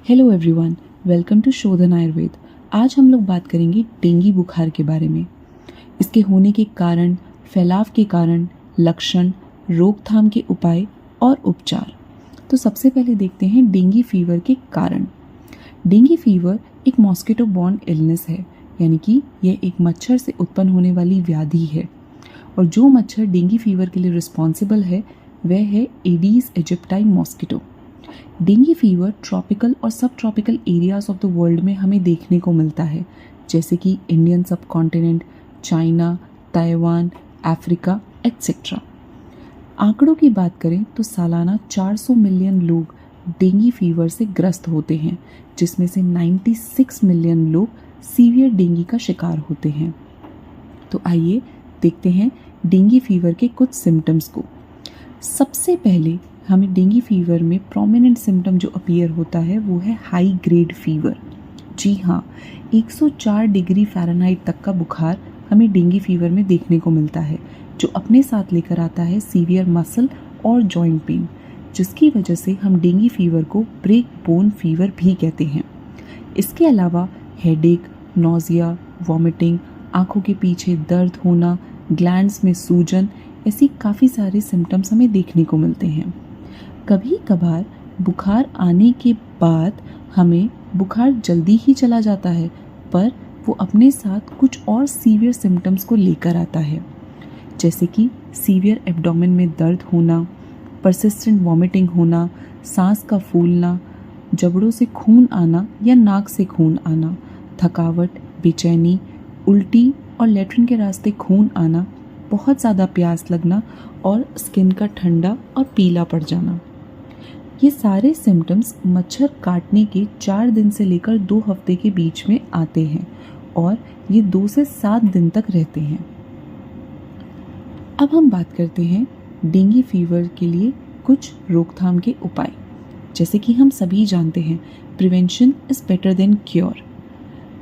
Hello everyone, welcome to शोधन आयुर्वेद। आज हम लोग बात करेंगे डेंगू बुखार के बारे में, इसके होने के कारण, फैलाव के कारण, लक्षण, रोकथाम के उपाय और उपचार। तो सबसे पहले देखते हैं डेंगू फीवर के कारण। डेंगू फीवर एक मॉस्किटो बॉर्न इलनेस है, यानी कि यह एक मच्छर से उत्पन्न होने वाली व्याधि है। और जो मच्छर डेंगू फीवर के लिए रिस्पॉन्सिबल है वह है aedes aegypti mosquito. Dengue fever tropical और subtropical areas of the world में हमें देखने को मिलता है, जैसे कि इंडियन सब continent, China, Taiwan, Africa etcetera. आंकड़ों की बात करें तो सालाना 400 मिलियन लोग डेंगू फीवर से ग्रस्त होते हैं, जिसमें से 96 मिलियन लोग सीवियर डेंगू का शिकार होते हैं। तो आइए देखते हैं डेंगू फीवर के कुछ सिम्टम्स को। सबसे पहले हमें डेंगू फीवर में प्रोमिनेंट सिम्टम जो अपीयर होता है वो है हाई ग्रेड फीवर। जी हाँ, 104 डिग्री फ़ारेनहाइट तक का बुखार हमें डेंगू फीवर में देखने को मिलता है, जो अपने साथ लेकर आता है सीवियर मसल और जॉइंट पेन, जिसकी वजह से हम डेंगू फीवर को ब्रेक बोन फीवर भी कहते हैं। इसके अलावा हेडेक, नोजिया, वॉमिटिंग, आँखों के पीछे दर्द होना, ग्लैंड्स में सूजन, ऐसी काफ़ी सारे सिम्टम्स हमें देखने को मिलते हैं। कभी कभार बुखार आने के बाद हमें बुखार जल्दी ही चला जाता है, पर वो अपने साथ कुछ और सीवियर सिम्टम्स को लेकर आता है, जैसे कि सीवियर एब्डोमेन में दर्द होना, परसिस्टेंट वॉमिटिंग होना, सांस का फूलना, जबड़ों से खून आना या नाक से खून आना, थकावट, बेचैनी, उल्टी और लेट्रिन के रास्ते खून आना, बहुत ज़्यादा प्यास लगना और स्किन का ठंडा और पीला पड़ जाना। ये सारे सिम्टम्स मच्छर काटने के 4 दिन से लेकर 2 हफ्ते के बीच में आते हैं और ये 2 से 7 दिन तक रहते हैं। अब हम बात करते हैं डेंगू फीवर के लिए कुछ रोकथाम के उपाय। जैसे कि हम सभी जानते हैं, prevention is better than cure.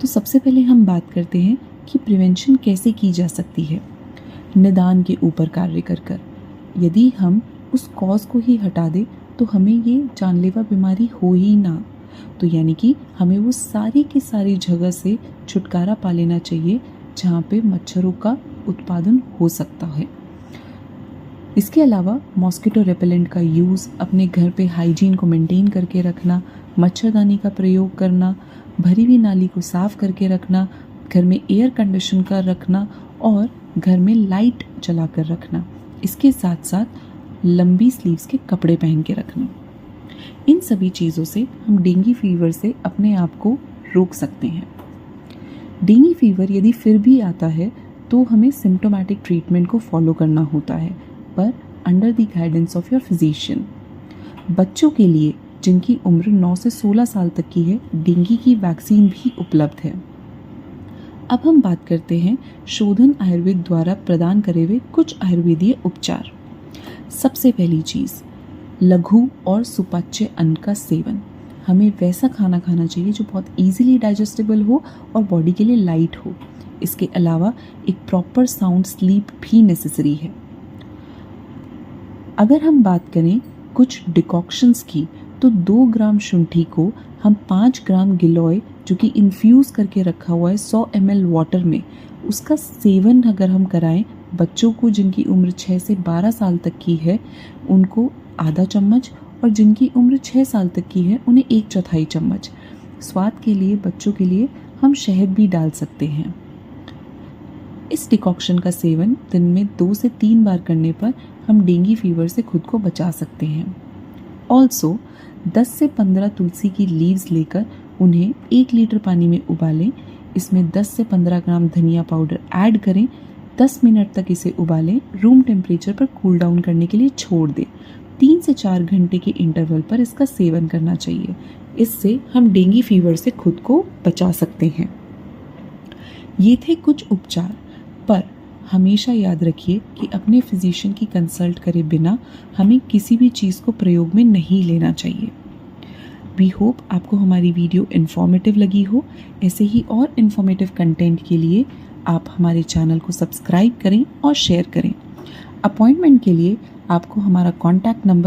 तो सबसे पहले हम बात करते हैं कि प्रिवेंशन कैसे की जा सकती है। निदान के ऊपर कार्य कर यदि हम उस कॉज को ही हटा दें तो हमें ये जानलेवा बीमारी हो ही ना। तो यानी कि हमें वो सारी की सारी जगह से छुटकारा पा लेना चाहिए जहाँ पे मच्छरों का उत्पादन हो सकता है। इसके अलावा मॉस्किटो रेपेलेंट का यूज़, अपने घर पे हाइजीन को मेंटेन करके रखना, मच्छरदानी का प्रयोग करना, भरी हुई नाली को साफ़ करके रखना, घर में एयर कंडीशन कर रखना और घर में लाइट जला कर रखना। इसके साथ साथ लंबी स्लीव्स के कपड़े पहन के रखना। इन सभी चीज़ों से हम डेंगू फीवर से अपने आप को रोक सकते हैं। डेंगू फीवर यदि फिर भी आता है तो हमें सिम्टोमेटिक ट्रीटमेंट को फॉलो करना होता है, पर under the guidance of your physician. बच्चों के लिए जिनकी उम्र 9 से 16 साल तक की है, डेंगू की वैक्सीन भी उपलब्ध है। अब हम बात करते हैं शोधन आयुर्वेद द्वारा प्रदान करे हुए कुछ आयुर्वेदीय उपचार। सबसे पहली चीज़, लघु और सुपाच्य अन्न का सेवन। हमें वैसा खाना खाना चाहिए जो बहुत इजीली डाइजेस्टेबल हो और बॉडी के लिए लाइट हो। इसके अलावा एक प्रॉपर साउंड स्लीप भी नेसेसरी है। अगर हम बात करें कुछ डिकॉक्शंस की, तो 2 ग्राम शुंठी को हम 5 ग्राम गिलोय, जो कि इन्फ्यूज़ करके रखा हुआ है 100 ml वाटर में, उसका सेवन अगर हम कराएं बच्चों को जिनकी उम्र 6 से 12 साल तक की है उनको आधा चम्मच, और जिनकी उम्र 6 साल तक की है उन्हें 1/4 चम्मच। स्वाद के लिए बच्चों के लिए हम शहद भी डाल सकते हैं। इस डिकॉक्शन का सेवन दिन में 2 से 3 बार करने पर हम डेंगू फीवर से खुद को बचा सकते हैं। ऑल्सो 10 से 15 तुलसी की लीव्स लेकर उन्हें 1 लीटर पानी में उबालें। इसमें 10 से 15 ग्राम धनिया पाउडर ऐड करें, 10 मिनट तक इसे उबालें, रूम टेम्परेचर पर कूल डाउन करने के लिए छोड़ दें। 3 से 4 घंटे के इंटरवल पर इसका सेवन करना चाहिए। इससे हम डेंगू फीवर से खुद को बचा सकते हैं। ये थे कुछ उपचार, पर हमेशा याद रखिए कि अपने फिजिशियन की कंसल्ट करे बिना हमें किसी भी चीज़ को प्रयोग में नहीं लेना चाहिए। वी होप आपको हमारी वीडियो इन्फॉर्मेटिव लगी हो। ऐसे ही और इन्फॉर्मेटिव कंटेंट के लिए आप हमारे चैनल को सब्सक्राइब करें और शेयर करें। अपॉइंटमेंट के लिए आपको हमारा कॉन्टैक्ट नंबर